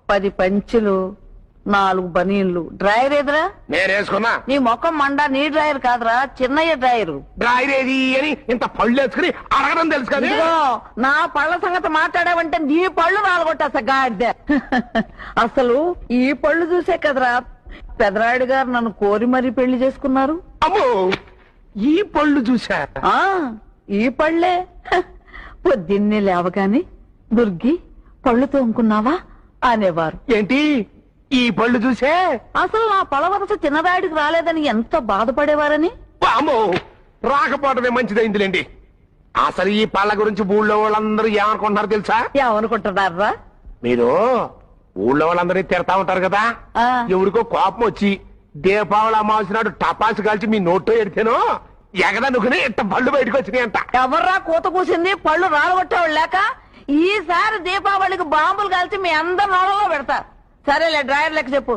10 పంచులు, 4 బనీన్లు. డ్రైవర్ ఎదురా? నేనేసుకున్నా. నీ మొఖం మండ, నీ డ్రైవర్ కాదురా, చిన్నయ్య డ్రైవరు. డ్రైవర్ ఏది అని ఇంత పళ్ళు వేసుకుని అడగడం తెలుసు కదా. ఇదిగో, నా పళ్ళ సంగతి మాట్లాడావంటే నీ పళ్ళు రాలగొట్టేస్తా గాడిద. అసలు ఈ పళ్ళు చూసే కదరా పెదరాయుడు గారు నన్ను కోరి మరీ పెళ్లి చేసుకున్నారు. అమ్మో, ఈ పళ్ళు చూసా? ఈ పళ్ళే. పొద్దున్నే లేవగాని దుర్గి పళ్ళు తోముకున్నావా అనేవారు. ఏంటి ఈ పళ్ళు చూసే? అసలు నా పళ్ళ వరస చిన్నరాయుడికి రాలేదని ఎంత బాధపడేవారని. అమ్మో, రాకపోవడమే మంచిదైందిలేండి. అసలు ఈ పళ్ళ గురించి ఊళ్ళో వాళ్ళందరూ ఏమనుకుంటున్నారు తెలుసా? ఏమనుకుంటున్నారా? మీరు ఊళ్ళో వాళ్ళందరినీ తిడతా ఉంటారు కదా. ఎవరికో కోపం వచ్చి దీపావళి అమావాస్య నాడు టపాసు కాల్చి మీ నోట్లో ఎడితేనో ఎగదనుకుని ఇంత పళ్ళు బయటకు వచ్చినాయి అంట. ఎవర్రా కూత కూసింది? పళ్ళు రాలగొట్టేవాళ్ళు లేక. ఈసారి దీపావళికి బాంబులు కాల్చి మీ అందరి నోళ్ళలో పెడతా. సరేలే, డ్రైవర్ లెక్క చెప్పు.